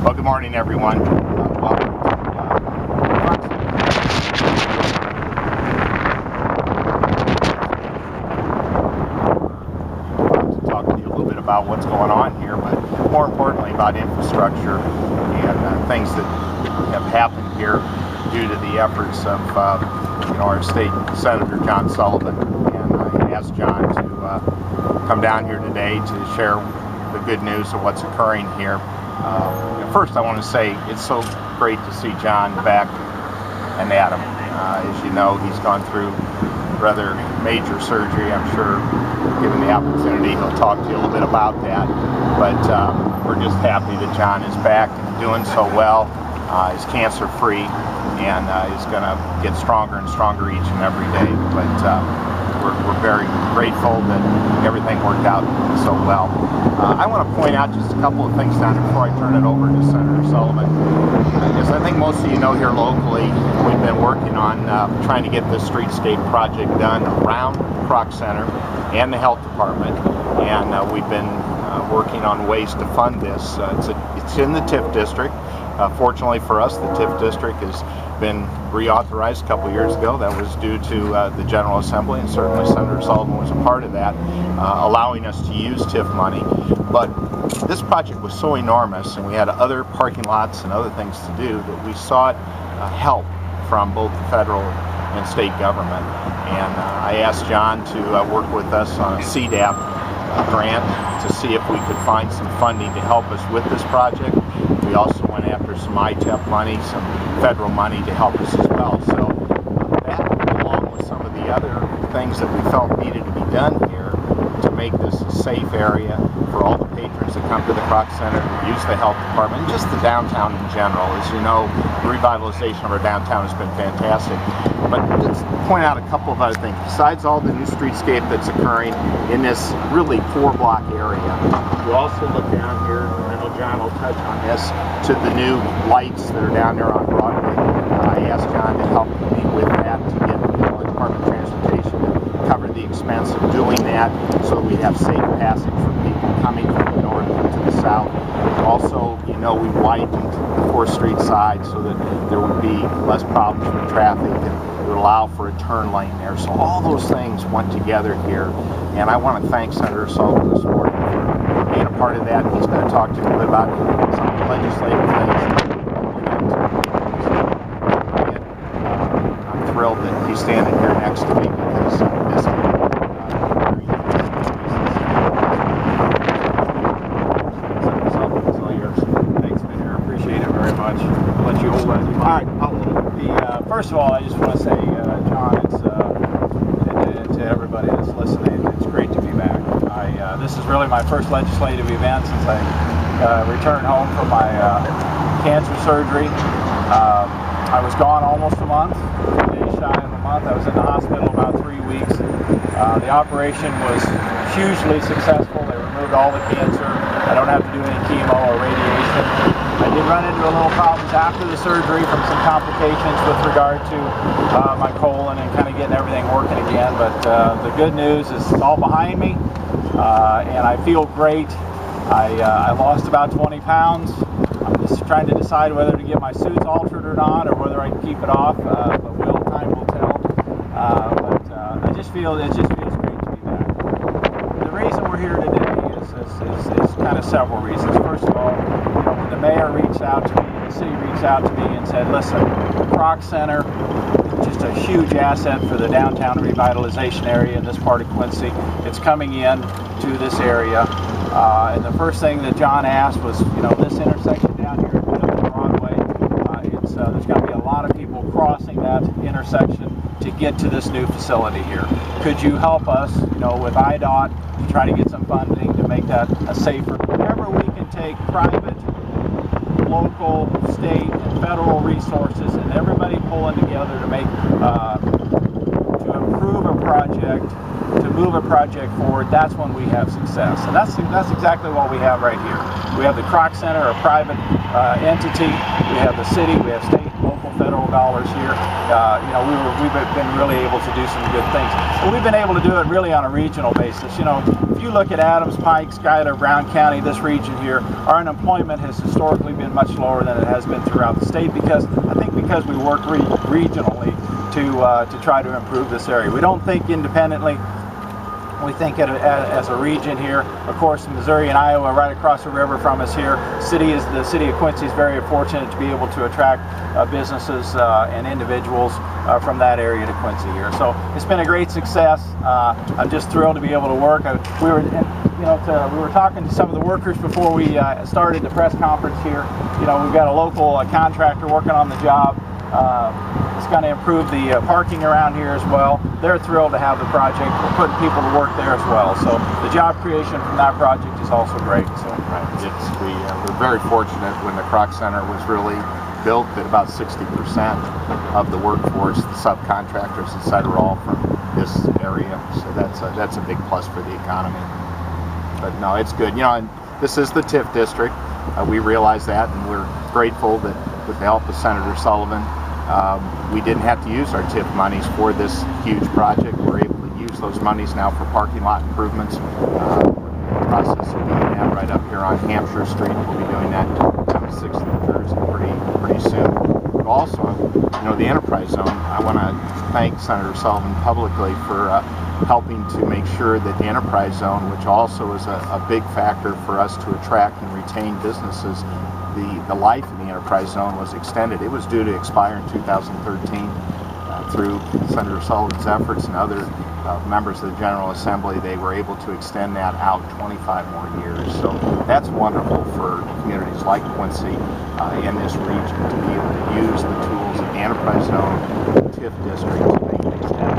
Well, good morning, everyone. Welcome to talk to you a little bit about what's going on here, but more importantly about infrastructure and things that have happened here due to the efforts of our state senator John Sullivan. And I asked John to come down here today to share the good news of what's occurring here. First, I want to say it's so great to see John back and at him. As you know, he's gone through rather major surgery. I'm sure, given the opportunity, he'll talk to you a little bit about that. But we're just happy that John is back and doing so well. He's cancer-free and is going to get stronger and stronger each and every day. But we're very grateful that everything worked out so well. I want to point out just a couple of things down before I turn it over to Senator Sullivan. As I think most of you know here locally, we've been working on trying to get this streetscape project done around Kroc Center and the health department, and we've been working on ways to fund this. It's in the TIF district. Fortunately for us, the TIF district has been reauthorized a couple years ago. That was due to the General Assembly, and certainly Senator Sullivan was a part of that, allowing us to use TIF money. But this project was so enormous, and we had other parking lots and other things to do, that we sought help from both the federal and state government. And I asked John to work with us on a CDAP grant to see if we could find some funding to help us with this project. We also went after some ITEP money, some federal money to help us as well. So that, along with some of the other things that we felt needed to be done here to make this a safe area for all the patrons that come to the Kroc Center, use the health department, and just the downtown in general. As you know, the revitalization of our downtown has been fantastic. But let's point out a couple of other things. Besides all the new streetscape that's occurring in this really 4-block area, you also look down here, and I know John will touch on this, to the new lights that are down there on Broadway. I asked John to help me with that, to get the Department of Transportation to cover the expense of doing that, so that we have safe passage for people coming from the north to the south. Also, we widened the 4th Street side so that there would be less problems with traffic, and it would allow for a turn lane there. So all those things went together here, and I want to thank Senator Sullivan this morning for being a part of that. He's going to talk to you a little bit about some of the legislative things. I'm thrilled that he's standing here next to me, because this First of all, I just want to say, John, to everybody that's listening, it's great to be back. This is really my first legislative event since I returned home from my cancer surgery. I was gone almost a month, 2 days shy of a month. I was in the hospital about 3 weeks. The operation was hugely successful. They removed all the cancer. I don't have to do any chemo or radiation. I did run into a little problems after the surgery from some complications with regard to my colon and kind of getting everything working again. But the good news is it's all behind me, and I feel great. I lost about 20 pounds. I'm just trying to decide whether to get my suits altered or not, or whether I can keep it off. But time will tell. But it just feels great to be back. The reason we're here today is kind of several reasons. First of all, when the mayor reached out to me, the city reached out to me and said, listen, Kroc Center, just a huge asset for the downtown revitalization area in this part of Quincy. It's coming in to this area. And the first thing that John asked was, this intersection down here at Broadway, there's going to be a lot of people crossing that intersection to get to this new facility here. Could you help us, with IDOT to try to get some funding to make that a safer, whenever we can take private, local, state, and federal resources and everybody pulling together to make, to improve a project to move a project forward, that's when we have success. And that's exactly what we have right here. We have the Kroc Center, a private entity. We have the city. We have state, local, federal dollars here. We've been really able to do some good things. And we've been able to do it really on a regional basis. If you look at Adams, Pike, Schuyler, Brown County, this region here, our unemployment has historically been much lower than it has been throughout the state because we work regionally to try to improve this area. We don't think independently. We think as a region here. Of course, Missouri and Iowa right across the river from us here. The city of Quincy is very fortunate to be able to attract businesses and individuals from that area to Quincy here. So it's been a great success. I'm just thrilled to be able to work. We were talking to some of the workers before we started the press conference here. We've got a local contractor working on the job. It's going to improve the parking around here as well. They're thrilled to have the project. We're putting people to work there as well. So the job creation from that project is also great. So we're very fortunate when the Kroc Center was really built that about 60% of the workforce, the subcontractors, etc., are all from this area. So that's a big plus for the economy. But no, it's good. And this is the TIF district. We realize that, and we're grateful that with the help of Senator Sullivan, we didn't have to use our TIF monies for this huge project. We're able to use those monies now for parking lot improvements. We're in the process of doing that right up here on Hampshire Street. We'll be doing that on 6th and Thursday pretty soon. But also, the enterprise zone, I want to thank Senator Sullivan publicly for helping to make sure that the enterprise zone, which also is a big factor for us to attract and retain businesses, the life of the enterprise zone was extended. It was due to expire in 2013. Through Senator Sullivan's efforts and other members of the General Assembly, they were able to extend that out 25 more years. So that's wonderful for communities like Quincy in this region to be able to use the tools of the enterprise zone, TIF district to make things happen.